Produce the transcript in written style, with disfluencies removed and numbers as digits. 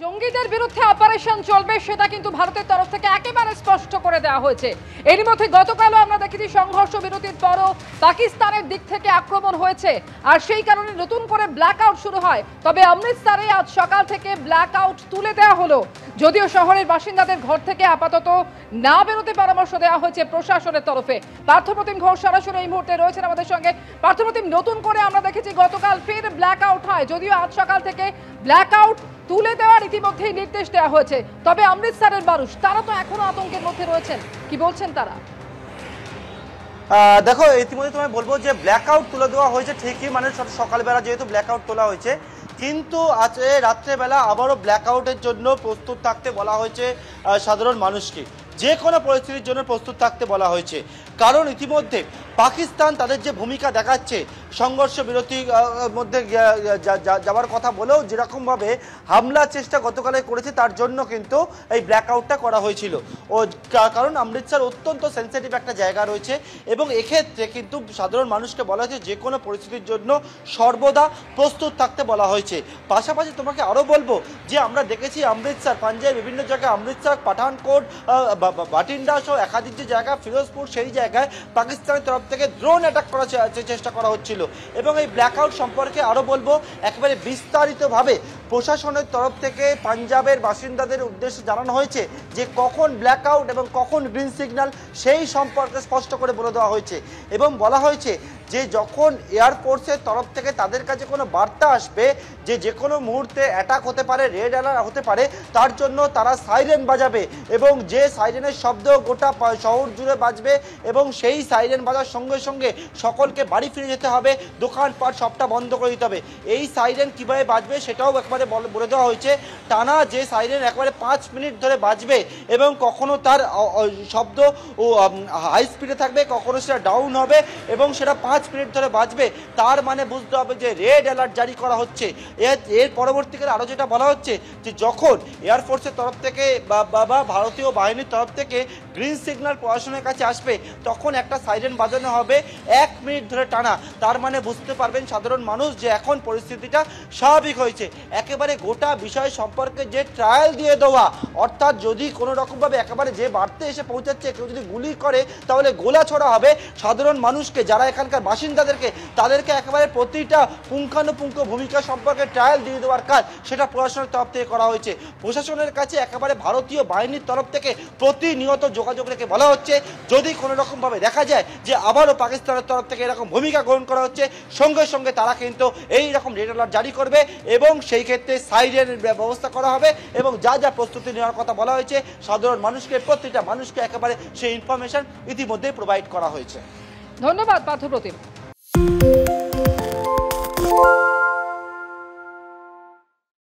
জঙ্গিদের বিরুদ্ধে অপারেশন চলবে সেটা কিন্তু ভারতের তরফ থেকে একেবারে স্পষ্ট করে দেওয়া হয়েছে। এরই মধ্যে গতকালও আমরা দেখেছি সংঘর্ষ বিরতির পরও পাকিস্তানের দিক থেকে আক্রমণ হয়েছে, আর সেই কারণে নতুন করে ব্ল্যাকআউট শুরু হয়। তবে অমৃতসরে আজ সকাল থেকে ব্ল্যাকআউট তুলে দেওয়া হলো, যদিও শহরের বাসিন্দাদের ঘর থেকে আপাতত না বেরোতে পরামর্শ দেওয়া হয়েছে প্রশাসনের তরফে। পার্থপ্রতিম ঘোষ সরাসরি এই মুহূর্তে রয়েছেন আমাদের সঙ্গে। পার্থপ্রতিম, নতুন করে আমরা দেখেছি গতকাল ফের ব্ল্যাকআউট হয়, যদিও আজ সকাল থেকে ব্ল্যাকআউট তুলে দেওয়ার ইতিমধ্যেই নির্দেশ দেওয়া হয়েছে। তবে অমৃতসরের মানুষ তারা তো এখনো আতঙ্কের মধ্যে রয়েছেন, কি বলছেন তারা? দেখো, ইতিমধ্যে তোমায় বলবো যে ব্ল্যাকআউট তুলে দেওয়া হয়েছে ঠিকই, মানে সকালবেলা যেহেতু ব্ল্যাকআউট তোলা হয়েছে, কিন্তু আজ রাত্রেবেলা আবারও ব্ল্যাকআউটের জন্য প্রস্তুত থাকতে বলা হয়েছে সাধারণ মানুষকে। যে কোনো পরিস্থিতির জন্য প্রস্তুত থাকতে বলা হয়েছে, কারণ ইতিমধ্যে পাকিস্তান তাদের যে ভূমিকা দেখাচ্ছে সংঘর্ষ বিরতির মধ্যে যাওয়ার কথা বলেও যেরকমভাবে হামলার চেষ্টা গতকালে করেছে, তার জন্য কিন্তু এই ব্ল্যাকআউটটা করা হয়েছিল। ও কারণ অমৃতসর অত্যন্ত সেন্সিটিভ একটা জায়গা রয়েছে, এবং এক্ষেত্রে কিন্তু সাধারণ মানুষকে বলা হয়েছে যে কোনো পরিস্থিতির জন্য সর্বদা প্রস্তুত থাকতে বলা হয়েছে। পাশাপাশি তোমাকে আরও বলবো যে আমরা দেখেছি অমৃতসর, পাঞ্জাবের বিভিন্ন জায়গায়, অমৃতসর, পাঠানকোট, বাটিন্ডা সহ একাধিক যে জায়গা, ফিরোজপুর, সেই জায়গায় পাকিস্তানের তরফ থেকে ড্রোন অ্যাটাক করার চেষ্টা করা হচ্ছিল। এবং এই ব্ল্যাকআউট সম্পর্কে আরও বলবো, একেবারে বিস্তারিতভাবে প্রশাসনের তরফ থেকে পাঞ্জাবের বাসিন্দাদের উদ্দেশ্যে জানানো হয়েছে যে কখন ব্ল্যাকআউট এবং কখন গ্রিন সিগন্যাল, সেই সম্পর্কে স্পষ্ট করে বলে দেওয়া হয়েছে। এবং বলা হয়েছে যে যখন এয়ারফোর্সের তরফ থেকে তাদের কাছে কোনো বার্তা আসবে যে কোনো মুহূর্তে অ্যাটাক হতে পারে, রেড অ্যালার্ট হতে পারে, তার জন্য তারা সাইরেন বাজাবে, এবং যে সাইরেনের শব্দ গোটা শহর জুড়ে বাজবে, এবং সেই সাইরেন বাজার সঙ্গে সঙ্গে সকলকে বাড়ি ফিরে যেতে হবে, দোকানপাট সবটা বন্ধ করে দিতে হবে। এই সাইরেন কীভাবে বাজবে সেটাও একবারে বলে দেওয়া হয়েছে। টানা যে সাইরেন একবারে 5 মিনিট ধরে বাজবে, এবং কখনো তার শব্দ হাই স্পিডে থাকবে, কখনো সেটা ডাউন হবে, এবং সেটা 5 মিনিট ধরে বাজবে। তার মানে বুঝতে হবে যে রেড অ্যালার্ট জারি করা হচ্ছে। এর পরবর্তীকালে আরও যেটা বলা হচ্ছে যে যখন এয়ারফোর্সের তরফ থেকে বা ভারতীয় বাহিনীর তরফ থেকে গ্রিন সিগন্যাল প্রশাসনের কাছে আসবে, তখন একটা সাইরেন বাজানো হবে 1 মিনিট ধরে টানা। তার মানে বুঝতে পারবেন সাধারণ মানুষ যে এখন পরিস্থিতিটা স্বাভাবিক হয়েছে। একেবারে গোটা বিষয় সম্পর্কে যে ট্রায়াল দিয়ে দেওয়া, অর্থাৎ যদি কোনো রকমভাবে একেবারে যে বাড়তে এসে পৌঁছাচ্ছে, কেউ যদি গুলি করে তাহলে গোলা ছোড়া হবে। সাধারণ মানুষকে, যারা এখানকার বাসিন্দাদেরকে, তাদেরকে একেবারে প্রতিটা পুঙ্খানুপুঙ্খ ভূমিকা সম্পর্কে ট্রায়াল দিয়ে দেওয়ার কাজ সেটা প্রশাসনের তরফ থেকে করা হয়েছে। প্রশাসনের কাছে একেবারে ভারতীয় বাহিনীর তরফ থেকে প্রতিনিয়ত যোগাযোগ রেখে বলা হচ্ছে যদি কোনো রকমভাবে দেখা যায় যে আবারও পাকিস্তানের তরফ থেকে এরকম ভূমিকা গ্রহণ করা হচ্ছে, সঙ্গে সঙ্গে তারা কিন্তু এই রকম রেড অ্যালার্ট জারি করবে, এবং সেই ক্ষেত্রে সাইরেনের ব্যবস্থা করা হবে, এবং যা যা প্রস্তুতি নেওয়ার কথা বলা হয়েছে সাধারণ মানুষকে, প্রত্যেকটা মানুষকে একেবারে সেই ইনফরমেশন ইতিমধ্যেই প্রোভাইড করা হয়েছে। ধন্যবাদ পার্থপ্রতিম।